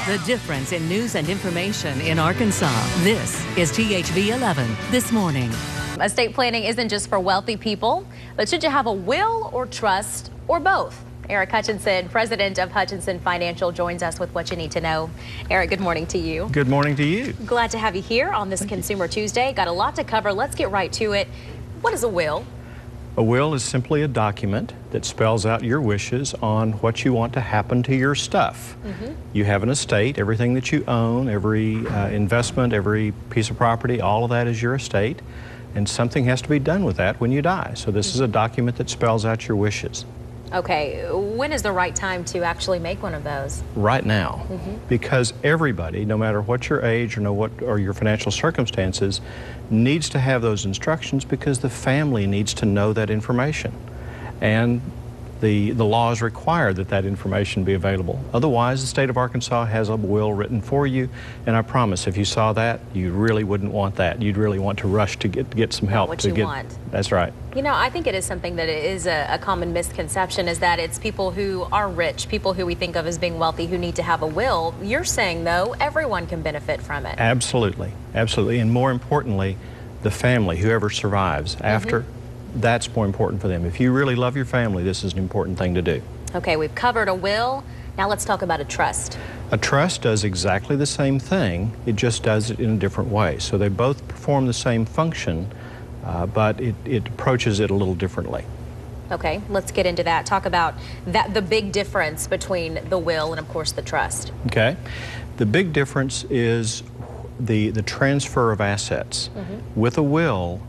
The difference in news and information in Arkansas. This is THV 11 this morning. Estate planning isn't just for wealthy people, but should you have a will or trust or both? Eric Hutchinson, president of Hutchinson Financial, joins us with what you need to know. Eric, good morning to you. Good morning to you. Glad to have you here on this Consumer Tuesday. Got a lot to cover. Let's get right to it. What is a will? A will is simply a document that spells out your wishes on what you want to happen to your stuff. You have an estate, everything that you own, every investment, every piece of property, all of that is your estate, and something has to be done with that when you die. So this is a document that spells out your wishes. Okay, when is the right time to actually make one of those? Right now, because everybody, no matter what your age or your financial circumstances, needs to have those instructions because the family needs to know that information. And the laws require that information be available. Otherwise, the state of Arkansas has a will written for you, and I promise if you saw that, you really wouldn't want that. You'd really want to rush to get some help. What you want. That's right. You know, I think it is something that is a common misconception, is that it's people who are rich, people who we think of as being wealthy, who need to have a will. You're saying, though, everyone can benefit from it. Absolutely, absolutely. And more importantly, the family, whoever survives after, that's more important for them. If you really love your family, this is an important thing to do. Okay, we've covered a will. Now let's talk about a trust. A trust does exactly the same thing. It just does it in a different way. So they both perform the same function, but it approaches it a little differently. Okay, let's get into that. Talk about the big difference between the will and, of course, the trust. Okay. The big difference is the transfer of assets. With a will,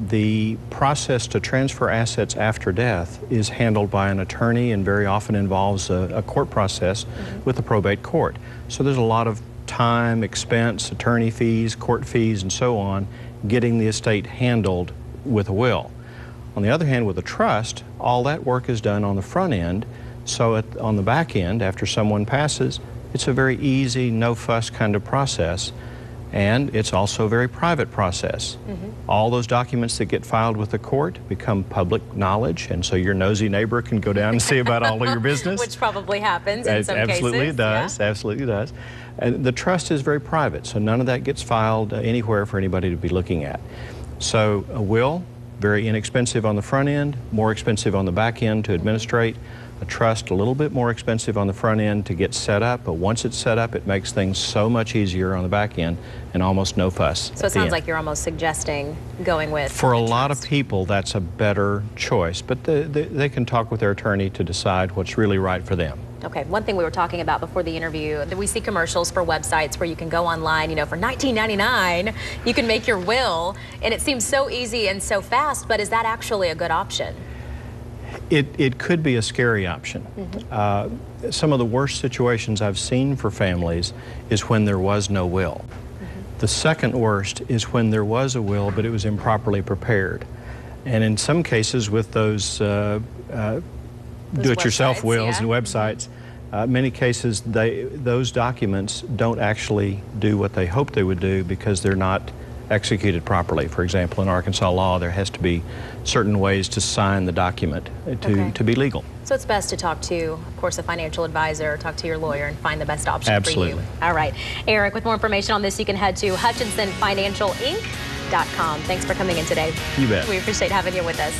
the process to transfer assets after death is handled by an attorney and very often involves a court process with the probate court. So there's a lot of time, expense, attorney fees, court fees, and so on, getting the estate handled with a will. On the other hand, with a trust, all that work is done on the front end, so on the back end, after someone passes, it's a very easy, no-fuss kind of process. And it's also a very private process. All those documents that get filed with the court become public knowledge, and so your nosy neighbor can go down and see about all of your business. Which probably happens in some cases. Absolutely it does, absolutely does. And the trust is very private, so none of that gets filed anywhere for anybody to be looking at. So a will, very inexpensive on the front end, more expensive on the back end to administrate. A trust, a little bit more expensive on the front end to get set up, but once it's set up, it makes things so much easier on the back end and almost no fuss. So it sounds like you're almost suggesting going with For a lot of people, that's a better choice, but they can talk with their attorney to decide what's really right for them. Okay, one thing we were talking about before the interview, that we see commercials for websites where you can go online, you know, for $19.99, you can make your will, and it seems so easy and so fast, but is that actually a good option? It could be a scary option. Some of the worst situations I've seen for families is when there was no will. The second worst is when there was a will, but it was improperly prepared. And in some cases with those do-it-yourself wills and websites, many cases those documents don't actually do what they hope they would do because they're not executed properly. For example, in Arkansas law, there has to be certain ways to sign the document to be legal. So it's best to talk to, of course, a financial advisor, talk to your lawyer, and find the best option Absolutely. for you. All right. Eric, with more information on this, you can head to HutchinsonFinancialInc.com. Thanks for coming in today. You bet. We appreciate having you with us.